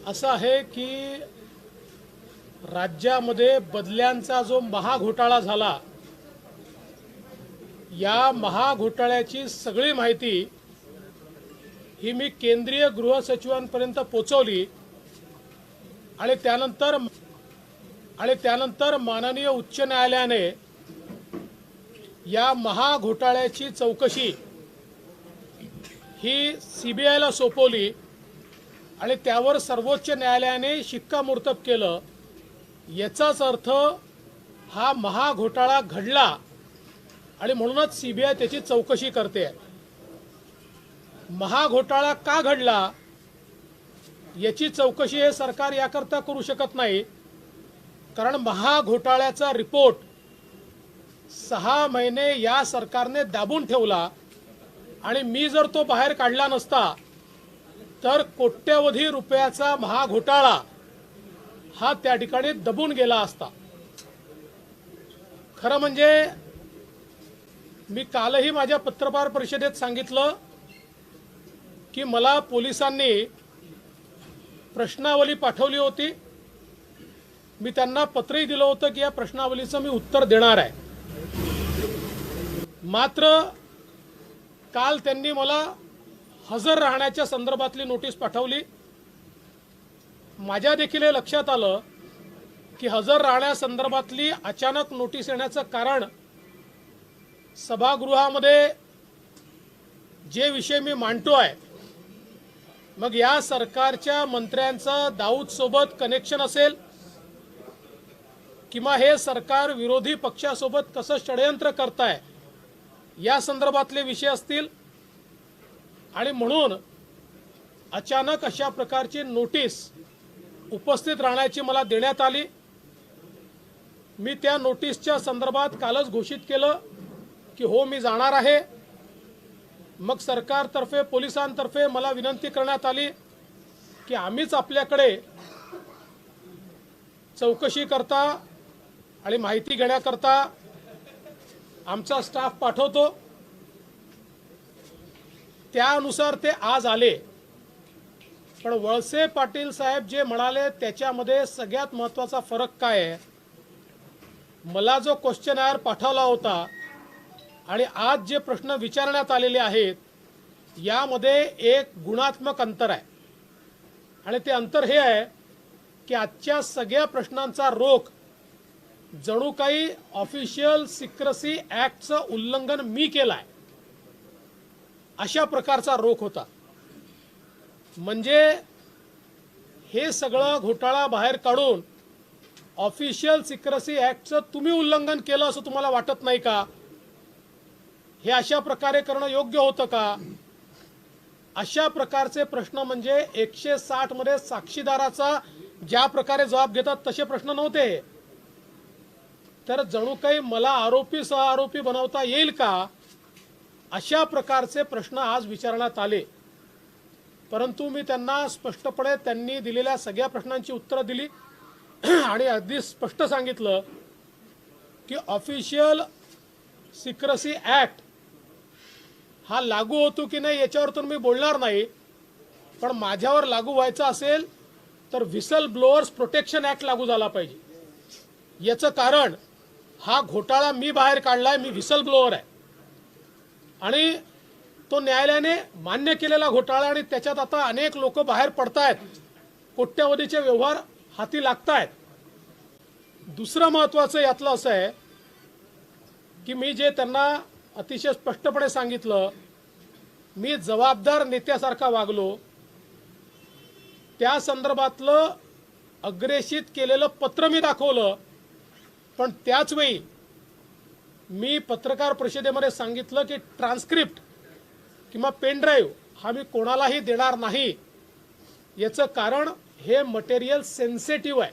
असं आहे की राज्यामध्ये बदल्यांचा जो महाघोटाळा झाला, या महाघोटाळ्याची सगळी माहिती ही मी केंद्रीय गृह सचिवांपर्यंत पोहोचवली आणि त्यानंतर माननीय उच्च न्यायालयाने या महाघोटाळ्याची चौकशी ही सीबीआयला सोपवली आणि त्यावर सर्वोच्च न्यायालयाने शिक्कामोर्तब केलं। याचाच अर्थ हा महाघोटाळा घडला आणि म्हणूनच सीबीआय त्याची चौकशी करते। महाघोटाळा का घडला याची चौकशी हे सरकार याकरता करू शकत नाही, कारण महाघोटाळ्याचा रिपोर्ट 6 महिने या सरकारने दाबून ठेवला आणि मी जर तो बाहेर काढला नसता तर कोट्यवधी रुपयाचा महाघोटाळा हा त्या ठिकाणी दबून गेला असता। खरं म्हणजे मी कालही माझ्या पत्रकार परिषदेत सांगितलं की मला पोलिसांनी प्रश्नावली पाठवली होती। मी त्यांना पत्रही दिलं होतं की या प्रश्नावलीचं मी उत्तर देणार आहे। मात्र काल त्यांनी मला हजर राहण्याच्या संदर्भातली नोटीस पाठवली। माझ्या देखील हे लक्षात आलं की हजर राहण्यासंदर्भातली अचानक नोटीस येण्याचं कारण सभागृहामध्ये जे विषय मी मांडतोय, मग या सरकारच्या मंत्र्यांचं दाऊद सोबत कनेक्शन असेल किंवा हे सरकार विरोधी पक्षासोबत कसं षडयंत्र करताय या संदर्भातले विषय असतील आणि म्हणून अचानक अशा प्रकारची नोटीस उपस्थित राहण्याची मला देण्यात आली। मी त्या नोटीसच्या संदर्भात कालच घोषित केलं की हो मी जाणार आहे। मग सरकारतर्फे पोलिसांतर्फे मला विनंती करण्यात आली की आम्हीच आपल्याकडे चौकशी करता आणि माहिती घेण्याकरता आमचा स्टाफ पाठवतो। त्यानुसार ते आज आले, पण वळसे पाटील साहेब जे म्हणाले त्याच्यामध्ये सगळ्यात महत्त्वाचा फरक काय आहे, मला जो क्वेश्चनर पाठवला होता आणि आज जे प्रश्न विचारण्यात आलेले आहेत यामध्ये एक गुणात्मक अंतर आहे आणि ते अंतर हे आहे की आजच्या सगळ्या प्रश्नांचा रोख जणू काही ऑफिशियल सिक्रेसी ॲक्टचं उल्लंघन मी केलंय अशा प्रकारचा रोख होता। म्हणजे हे सगळं घोटाळा बाहेर काढून ऑफिशियल सिक्रेसी ॲक्टचं तुम्ही उल्लंघन केलं असं तुम्हाला वाटत नाही का? हे अशा प्रकारे करणं योग्य होतं का? अशा प्रकारचे प्रश्न म्हणजे 160 मध्ये साक्षीदाराचा ज्या प्रकारे जबाब घेतात तसे प्रश्न नव्हते। तर जणू काही मला आरोपी सहआरोपी बनवता येईल का अशा प्रकारचे प्रश्न आज विचारण्यात आले। परंतु मी त्यांना स्पष्टपणे त्यांनी दिलेल्या सगळ्या प्रश्नांची उत्तरं दिली आणि अगदी स्पष्ट सांगितलं की ऑफिशियल सिक्रेसी ॲक्ट हा लागू होतो की नाही याच्यावर तर मी बोलणार नाही, पण माझ्यावर लागू व्हायचं असेल तर व्हिसल ब्लोअर्स प्रोटेक्शन ॲक्ट लागू झाला पाहिजे। याचं कारण हा घोटाळा मी बाहेर काढलाय, मी व्हिसल ब्लोअर आहे आणि तो न्यायालयाने मान्य केलेला घोटाळा आणि त्याच्यात आता अनेक लोक बाहेर पडतायत, कोट्यवधीचे व्यवहार हाती लागतायत। दुसरं महत्त्वाचं यातलं असं आहे की मी जे त्यांना अतिशय स्पष्टपणे सांगितलं, मी जबाबदार नेत्यासारखा वागलो। त्या संदर्भातलं अग्रेषित केलेलं पत्र मी दाखवलं, पण त्याच वेळी मी पत्रकार परिषदेमध्ये सांगितलं की ट्रान्स्क्रिप्ट किंवा पेन ड्राईव्ह हा मी कोणालाही देणार नाही। याचं कारण हे मटेरियल सेन्सिटिव्ह आहे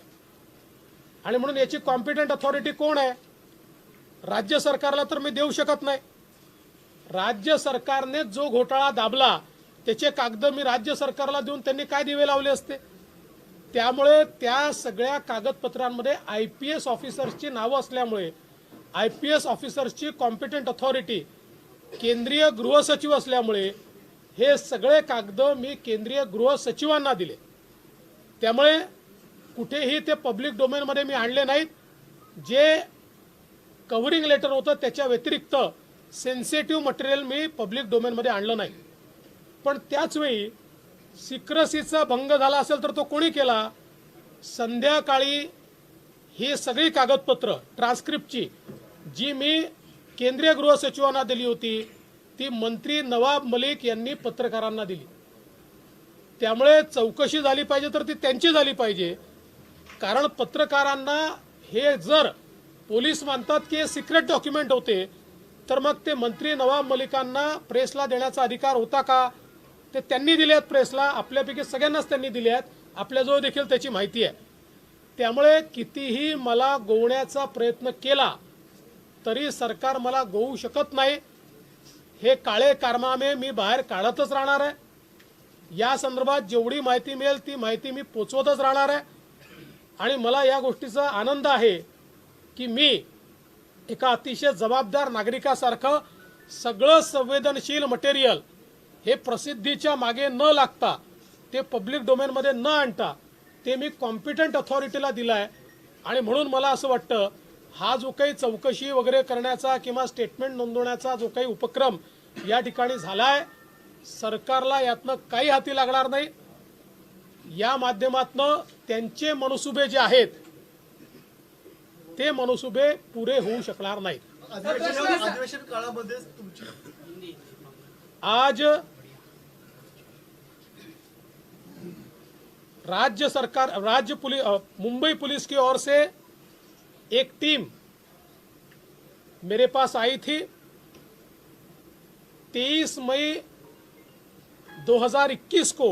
आणि म्हणून याची कॉम्पिटंट अथॉरिटी कोण आहे? राज्य सरकारला तर मी देऊ शकत नाही। राज्य सरकारने जो घोटाळा दाबला त्याचे कागद मी राज्य सरकारला देऊन त्यांनी काय दिवे लावले असते? त्यामुळे त्या सगळ्या कागदपत्रांमध्ये IPS ऑफिसर्सची नावं असल्यामुळे IPS ऑफिसर्सची कॉम्पिटंट अथॉरिटी केंद्रीय गृह सचिव असल्यामुळे हे सगळे कागद मी केंद्रीय गृह सचिवांना दिले त्यामुळे कुठेही ते पब्लिक डोमेनमध्ये मी आणले नाहीत. जे कव्हरिंग लेटर होतं त्याच्या व्यतिरिक्त सेन्सिटिव्ह मटेरियल मी पब्लिक डोमेनमध्ये आणलं नाही. पण त्याचवेळी सिक्रेसीचा भंग झाला असेल तर तो कोणी केला? संध्याकाळी ही सगळी कागदपत्र ट्रान्स्क्रिप्टची जी मी केंद्रीय गृह सचिवांना दिली होती ती मंत्री नवाब मलिक यांनी पत्रकारांना दिली. त्यामुळे चौकशी झाली पाहिजे तर ती त्यांची झाली पाहिजे. कारण पत्रकारांना हे जर पोलीस मानतात की हे सिक्रेट डॉक्युमेंट होते तर मग ते मंत्री नवाब मलिकांना प्रेसला देण्याचा अधिकार होता का? ते त्यांनी दिले आहेत प्रेसला, आपल्यापैकी सगळ्यांनाच त्यांनी दिले आहेत, आपल्याजवळ देखील त्याची माहिती आहे. त्यामुळे कितीही मला गोवण्याचा प्रयत्न केला तरी सरकार मला गोवू शकत नाही. हे काळे कारनामे मी बाहेर काढतच राहणार आहे. या संदर्भात जेवढी माहिती मिळेल ती माहिती मी पोचवतच राहणार आहे. आणि मला या गोष्टीचा आनंद आहे की मी एका अतिशय जबाबदार नागरिकासारखं सगळं संवेदनशील मटेरियल हे प्रसिद्धीच्या मागे न लागता ते पब्लिक डोमेनमध्ये न आणता ते मी कॉम्पिटंट अथॉरिटीला दिलं आहे. आणि म्हणून मला असं वाटतं हा जो काही चौकशी वगैरे करण्याचा किंवा स्टेटमेंट नोंदवण्याचा जो काही उपक्रम या ठिकाणी झाला आहे सरकारला यातनं काही हाती लागणार नाही. या माध्यमातनं त्यांचे मनसुबे जे आहेत ते मनसुबे पुरे होऊ शकणार नाहीत. अधिवेशन काळामध्ये आज मुंबई पुलिस की ओर से एक टीम मेरे पास आई थी. 23 मई 2021 को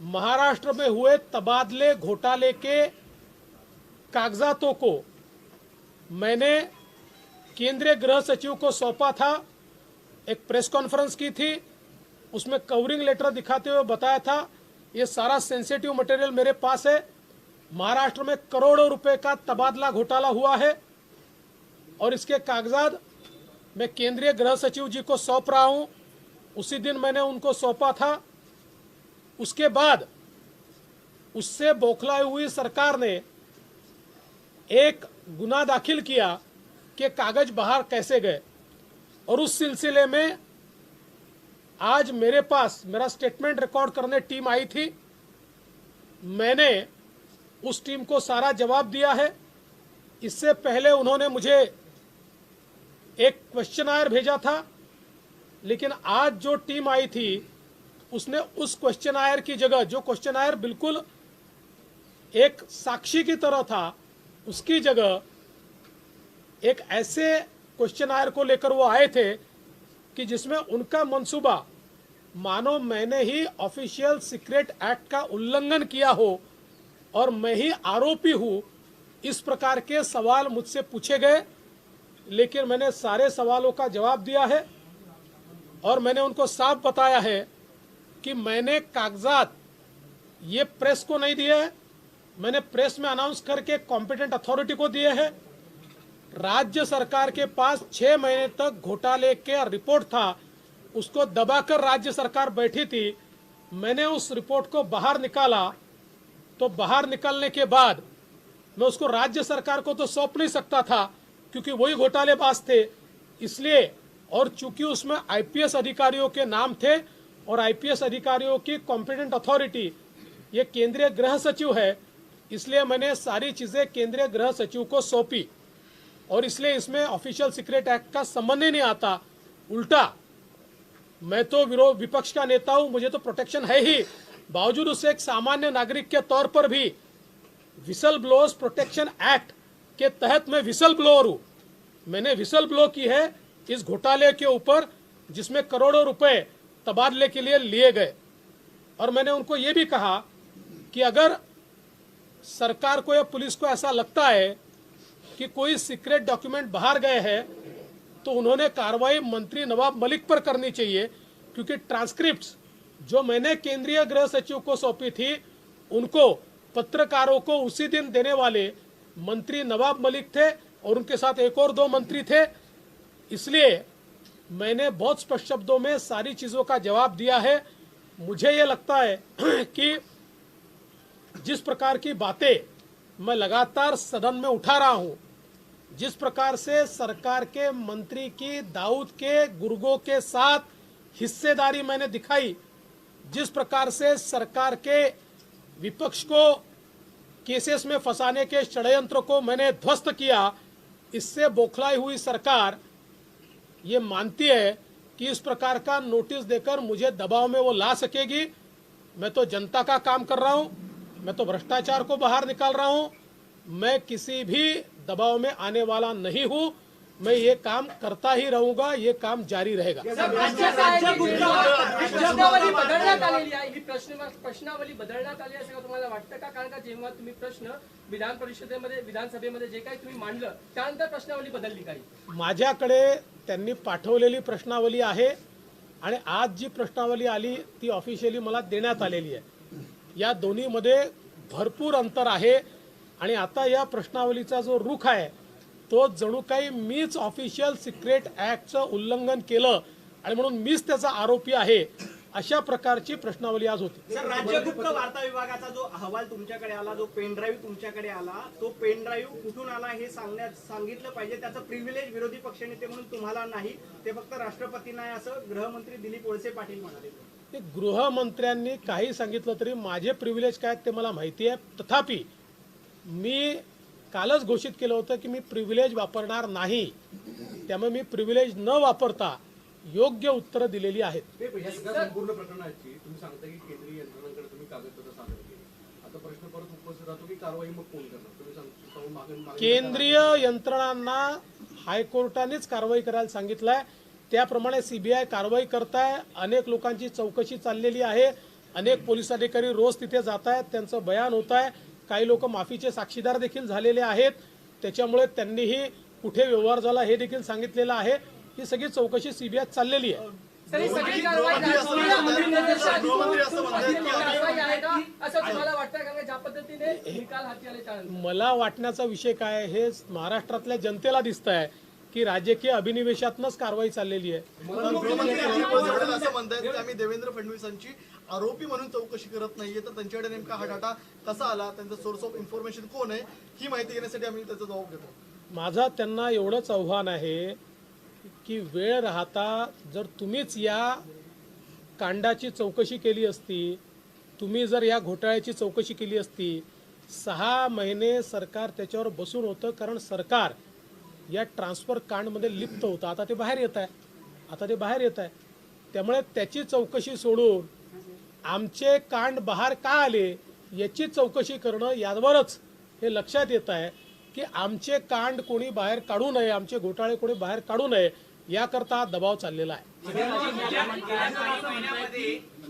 महाराष्ट्र में हुए तबादले घोटाले के कागजातों को मैंने केंद्रीय गृह सचिव को सौंपा था. एक प्रेस कॉन्फ्रेंस की थी, उसमें कवरिंग लेटर दिखाते हुए बताया था ये सारा सेंसिटिव मटेरियल मेरे पास है. महाराष्ट्र में करोड़ों रुपए का तबादला घोटाला हुआ है और इसके कागजात मैं केंद्रीय गृह सचिव जी को सौंप रहा हूं. उसी दिन मैंने उनको सौंपा था. उसके बाद उससे बौखलाई हुई सरकार ने एक गुना दाखिल किया कि कागज बाहर कैसे गए. और उस सिलसिले में आज मेरे पास मेरा स्टेटमेंट रिकॉर्ड करने टीम आई थी. मैंने उस टीम को सारा जवाब दिया है. इससे पहले उन्होंने मुझे एक क्वेश्चनायर भेजा था, लेकिन आज जो टीम आई थी उसने उस क्वेश्चनायर की जगह, जो क्वेश्चनायर बिल्कुल एक साक्षी की तरह था, उसकी जगह एक ऐसे क्वेश्चनायर को लेकर वो आए थे कि जिसमें उनका मंसूबा मानो मैंने ही ऑफिशियल सीक्रेट एक्ट का उल्लंघन किया हो और मैं ही आरोपी हूं, इस प्रकार के सवाल मुझसे पूछे गए. लेकिन मैंने सारे सवालों का जवाब दिया है और मैंने उनको साफ बताया है कि मैंने कागजात ये प्रेस को नहीं दिए हैं, मैंने प्रेस में अनाउंस करके कॉम्पिटेंट अथॉरिटी को दिए हैं. राज्य सरकार के पास 6 महीने तक घोटाले के रिपोर्ट था, उसको दबाकर राज्य सरकार बैठी थी. मैंने उस रिपोर्ट को बाहर निकाला, तो बाहर निकलने के बाद मैं उसको राज्य सरकार को तो सौंप नहीं सकता था क्योंकि वही घोटालेबाज थे. इसलिए और चूंकि उसमें आईपीएस अधिकारियों के नाम थे और आईपीएस अधिकारियों की कॉम्पिटेंट अथॉरिटी ये केंद्रीय गृह सचिव है, इसलिए मैंने सारी चीजें केंद्रीय गृह सचिव को सौंपी. और इसलिए इसमें ऑफिशियल सीक्रेट एक्ट का संबंध ही नहीं आता. उल्टा मैं तो विपक्ष का नेता हूं, मुझे तो प्रोटेक्शन है ही. बावजूद उससे एक सामान्य नागरिक के तौर पर भी विसल ब्लोअर्स प्रोटेक्शन एक्ट के तहत मैं विसल ब्लोअर हूं. मैंने विसल ब्लो की है इस घोटाले के ऊपर जिसमें करोड़ों रुपए तबादले के लिए लिए गए. और मैंने उनको ये भी कहा कि अगर सरकार को या पुलिस को ऐसा लगता है कि कोई सीक्रेट डॉक्यूमेंट बाहर गए हैं तो उन्होंने कार्रवाई मंत्री नवाब मलिक पर करनी चाहिए, क्योंकि ट्रांसक्रिप्ट्स जो मैंने केंद्रीय गृह सचिव को सौंपी थी उनको पत्रकारों को उसी दिन देने वाले मंत्री नवाब मलिक थे और उनके साथ एक और 2 मंत्री थे. इसलिए मैंने बहुत स्पष्ट शब्दों में सारी चीजों का जवाब दिया है. मुझे ये लगता है कि जिस प्रकार की बातें मैं लगातार सदन में उठा रहा हूं, जिस प्रकार से सरकार के मंत्री की दाऊद के गुर्गों के साथ हिस्सेदारी मैंने दिखाई, जिस प्रकार से सरकार के विपक्ष को केसेस में फंसाने के षड्यंत्र को मैंने ध्वस्त किया, इससे बौखलाई हुई सरकार ये मानती है कि इस प्रकार का नोटिस देकर मुझे दबाव में वो ला सकेगी। मैं तो जनता का काम कर रहा हूं, मैं तो भ्रष्टाचार को बाहर निकाल रहा हूं, मैं किसी भी दबाव में आने वाला नहीं हूं। मैं ये काम करता ही रहूंगा, ये काम जारी रहेगा। प्रश्नावली बदलण्यात आलेली आहे, ही प्रश्नावली बदलण्यात आली असं का तुम्हाला वाटतं का? कारण का जेव्हा तुम्ही प्रश्न विधान परिषदेमध्ये विधानसभेमध्ये जे काही तुम्ही मांडलं त्यानंतर प्रश्नावली बदलली काही? माझ्याकडे त्यांनी पाठवलेली प्रश्नावली आहे आणि आज जी प्रश्नावली आली ती ऑफिशियली मला देण्यात आलेली आहे। या दोन्हीमध्ये भरपूर अंतर आहे आणि आता या प्रश्नावलीचा जो रुख आहे तो जणू काही मीच ऑफिशियल सिक्रेट ऍक्टचं उल्लंघन केलं आणि म्हणून मीच त्याचा आरोपी आहे, अशा प्रकारची प्रश्नावली आज होती। सर, राज्य गुप्त वार्ता विभागाचा जो अहवाल तुमच्याकडे आला, जो पेन ड्राईव्ह तुमच्याकडे आला, तो पेन ड्राईव्ह कुठून आला हे सांगितलं पाहिजे। त्याचं प्रिव्हिलेज विरोधी पक्षनेते म्हणून तुम्हाला नाही, ते फक्त राष्ट्रपतींना आहे असं गृहमंत्री दिलीप वळसे पाटील म्हणाले। ते गृहमंत्र्यांनी काही सांगितलं तरी माझे प्रिव्हिलेज काय ते मला माहिती आहे। तथापि मी कालच घोषित केलं होतं की मी प्रिव्हिलेज वापरणार नाही, त्यामुळे मी प्रिव्हिलेज न वापरता योग्य उत्तरं दिलेली आहेत। या सगळ्या संपूर्ण प्रकरणाची तुम्ही सांगता की केंद्रीय यंत्रणांकडे तुम्ही कागदपत्र सादर केली, आता प्रश्न परत उपस्थित राहतो की कारवाई मग कोण करणार? तुम्ही सांगता केंद्रीय यंत्रणांना हायकोर्टानेच कारवाई करायला सांगितलंय, त्याप्रमाणे सीबीआय कारवाई करताय। अनेक लोकांची चौकशी चाललेली आहे, अनेक पोलीस अधिकारी रोज तिथे जात आहेत, त्यांचं बयान होत आहे, काही लोक माफीचे साक्षीदार देखील झालेले आहेत, त्याच्यामुळे त्यांनीही कुठे व्यवहार झाला हे देखील सांगितलेलं आहे। ही सगळी चौकशी सीबीआय चाललेली आहे। सर, ही सगळी कारवाई राष्ट्रीय अभिनंदनाच्या कारवाई आहे का असं तुम्हाला वाटतं? कारण ज्या पद्धतीने निकाल हाती आले त्यानंतर मला वाटण्याचा विषय काय हे महाराष्ट्रातल्या जनतेला दिसत आहे की राजकीय अभिनिवेशातनच कारवाई चाललेली आहे। गृहमंत्री अजित पवार असं म्हणतात की आम्ही देवेंद्र फडणवीसांची आरोपी म्हणून चौकशी करत नाहीये, तर त्यांच्याकडे नेमका हा डाटा कसा आला, त्यांचा सोर्स ऑफ इन्फॉर्मेशन कोण आहे, ही माहिती घेण्यासाठी आम्ही त्याचा जबाब घेतो। माझा त्यांना एवढंच आव्हान आहे की वेळ राहता जर तुम्हीच या कांडाची चौकशी केली असती, तुम्ही जर या घोटाळ्याची चौकशी केली असती, 6 महिने सरकार त्याच्यावर बसून होतं, कारण सरकार या ट्रान्सफर कांडमध्ये लिप्त होतं। आता ते बाहेर येत आहे, त्यामुळे त्याची चौकशी सोडून आमचे कांड बाहेर का आले याची चौकशी करणं, यावरच हे लक्षात येत आहे की आमचे कांड कोणी बाहेर काढू नये, आमचे घोटाळे कोणी बाहेर काढू नये, याकरता हा दबाव चाललेला आहे।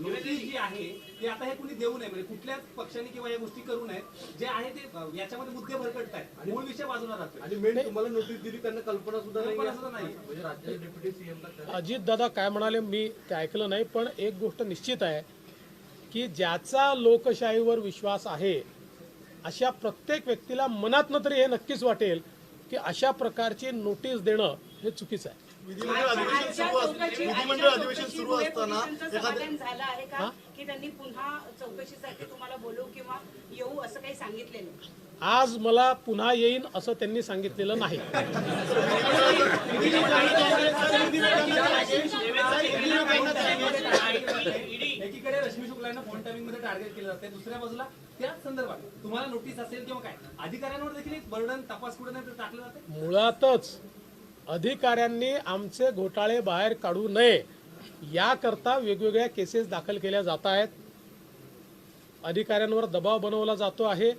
नोटीस जी आहे ती आता हे कुणी देऊ नये, म्हणजे कुठल्याच पक्षाने किंवा या गोष्टी करू नये, जे आहे ते याच्यामध्ये मुद्दे भरकटत आहेत, मूळ विषय बाजूला राहतोय। आणि मेन तुम्हाला नोटीस दिली त्यांना कल्पना सुद्धा नाही, नाही म्हणजे राज्याचे डेप्युटी सीएमला अजित दादा काय म्हणाले मी ते ऐकलं नाही, पण एक गोष्ट निश्चित आहे की ज्याचा लोकशाहीवर विश्वास आहे अशा प्रत्येक व्यक्तीला मनातनं तरी हे नक्कीच वाटेल की अशा प्रकारची नोटीस देणं हे चुकीचं आहे। विधिमंडळ अधिवेशन सुरू असताना समाधान झालं आहे का की त्यांनी पुन्हा चौकशीसाठी तुम्हाला बोलवू किंवा येऊ असं काही सांगितलेलं? आज मला पुन्हा येईन असं त्यांनी सांगितलेलं नाही। एकीकडे रश्मी शुक्ला यांना फोन टायमिंग मध्ये टार्गेट केलं जाते, दुसऱ्या बाजूला त्याच संदर्भात तुम्हाला नोटीस असेल किंवा काय अधिकाऱ्यांवर देखील एक बर्डन तपास कुठे नाही टाकलं जाते। मुळातच अधिकाऱ्यांनी आमचे घोटाळे बाहेर काढू नये याकरता वेगवेगळ्या केसेस दाखल केल्या जात आहेत, अधिकाऱ्यांवर दबाव बनवला जातो आहे।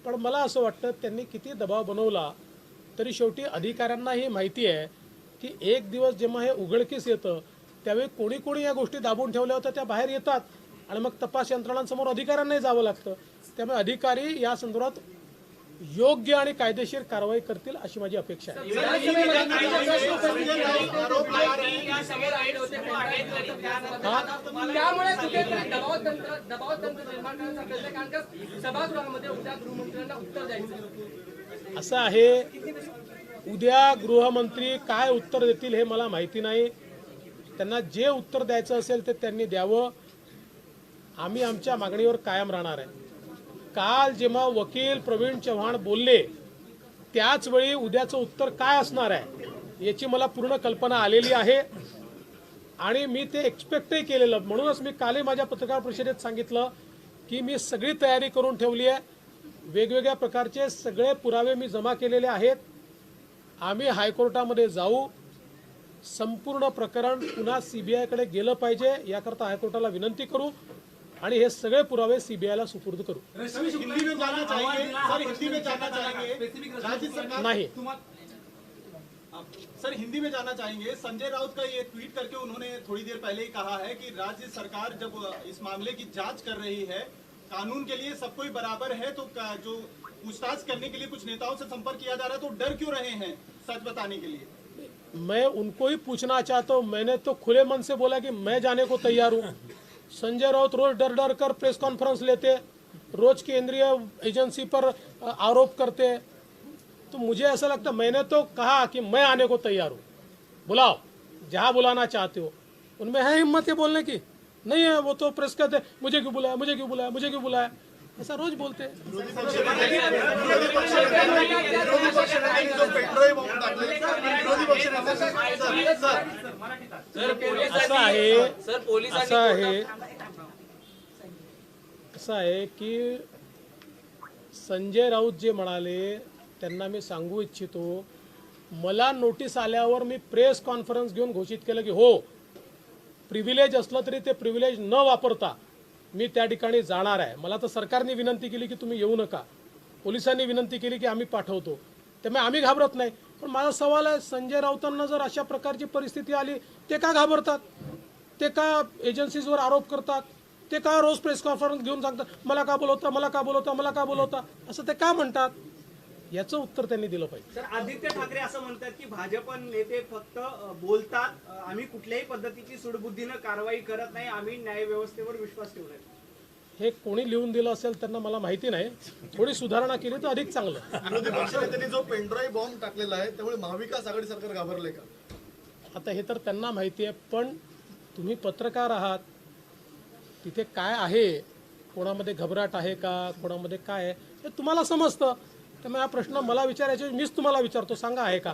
पण मला असं वाटतं त्यांनी किती दबाव बनवला तरी शेवटी अधिकाऱ्यांना ही माहिती आहे की एक दिवस जेव्हा हे उघडकीस येतं त्यावेळी कोणी कोणी या गोष्टी दाबून ठेवल्या होत्या त्या बाहेर येतात आणि मग तपास यंत्रणांसमोर अधिकाऱ्यांनाही जावं लागतं। त्यामुळे अधिकारी या संदर्भात योग्य आणि कायदेशीर कारवाई करतील अशी माझी अपेक्षा आहे। त्यामुळे कुठेतरी दबाव तंत्र निर्माण करण्याचा प्रयत्न, कारण का सभागृहामध्ये उद्या गृहमंत्र्यांना उत्तर द्यायचं असं आहे, उद्या गृहमंत्री काय उत्तर देतील हे मला माहिती नाही, त्यांना जे उत्तर द्यायचं असेल ते त्यांनी द्यावं। आम्ही आमच्या मागणीवर कायम राहणार आहे, काल जेव्हा वकील प्रवीण चव्हाण बोलले त्याच वेळी उद्याचं उत्तर काय असणार आहे याची मला पूर्ण कल्पना आलेली आहे आणि मी ते एक्सपेक्टही केलेलं. म्हणूनच मी कालही माझ्या पत्रकार परिषदेत सांगितलं की मी सगळी तयारी करून ठेवली आहे. वेगवेगळ्या प्रकारचे सगळे पुरावे मी जमा केलेले आहेत. आम्ही हायकोर्टामध्ये जाऊ. संपूर्ण प्रकरण पुन्हा सीबीआयकडे गेलं पाहिजे याकरता हायकोर्टाला विनंती करू आणि हे सगळे पुरावे सीबीआयला सुपूर्द करू. रश्मी शुक्ला हिंदी में जानना चाहेंगे, आवाज सर, हिंदी में जानना चाहेंगे। स्पेसिफिक राज्य सरकार- नाही. सर, हिंदी में जानना चाहेंगे, संजय राउत का ये ट्वीट करके उन्होंने थोड़ी देर पहले ही कहा है कि राज्य सरकार जब इस मामले की जांच कर रही है, कानून के लिए सब कोई बराबर है, तो जो पूछताछ करने के लिए कुछ नेताओं से संपर्क किया जा रहा है तो डर क्यों रहे हैं सच बताने के लिए? मैं उनको ही पूछना चाहता हूँ. मैंने तो खुले मन से बोला कि मैं जाने को तैयार हूँ. संजय राउत रोज डर डर कर प्रेस कॉन्फ्रेंस लेते, रोज केंद्रीय एजेंसी पर आरोप करते. तो मुझे ऐसा लगता, मैंने तो कहा कि मैं आने को तैयार हूँ. बुलाओ जहाँ बुलाना चाहते हो. उनमें है हिम्मत ये बोलने की? नहीं है. वो तो प्रेस कहते मुझे क्यों बुलाया, मुझे क्यों बुलाया, मुझे क्यों बुलाया, ऐसा रोज बोलते हैं. विरोधी पक्षनेत्यांनी जो पेनड्राईव्ह बॉम्ब टाकले, विरोधी पक्षनेत्यांनी असं आहे की संजय राऊत जे म्हणाले त्यांना मी सांगू इच्छितो, मला नोटीस आल्यावर मी प्रेस कॉन्फरन्स घेऊन घोषित केलं की हो, प्रिव्हिलेज असलं तरी ते प्रिव्हिलेज न वापरता मी त्या ठिकाणी जाणार आहे. मला तर सरकारने विनंती केली की तुम्ही येऊ नका, पोलिसांनी विनंती केली की आम्ही पाठवतो, त्यामुळे आम्ही घाबरत नाही. पण माझा सवाल आहे, संजय राऊतांना जर अशा प्रकारची परिस्थिती आली ते का घाबरतात? ते का एजन्सीजवर आरोप करतात? ते का रोज प्रेस कॉन्फरन्स घेऊन सांगतात मला का बोलवता, मला का बोलवता, मला का बोलवता, असं ते का म्हणतात? याचं उत्तर त्यांनी दिलं पाहिजे. सर, आदित्य ठाकरे असं म्हणतात की भाजप नेते फक्त बोलतात, आम्ही कुठल्याही पद्धतीची सूडबुद्धीनं कारवाई करत नाही, आम्ही न्यायव्यवस्थेवर विश्वास ठेवलाय. हे कोणी लिहून दिलं असेल त्यांना मला माहिती नाही. थोडी सुधारणा केली तर अधिक चांगलं. विरोधी पक्षनेत्यांनी जो पेनड्राईव्ह बॉम्ब टाकलेला आहे त्यामुळे महाविकास आघाडी सरकार घाबरले का? आता हे तर त्यांना माहिती आहे, पण तुम्ही पत्रकार आहात, तिथे काय आहे, कोणामध्ये घबराट आहे का, कोणामध्ये काय आहे हे तुम्हाला समजतं. त्यामुळे हा प्रश्न मला विचारायचे मीच तुम्हाला विचारतो, सांगा आहे का?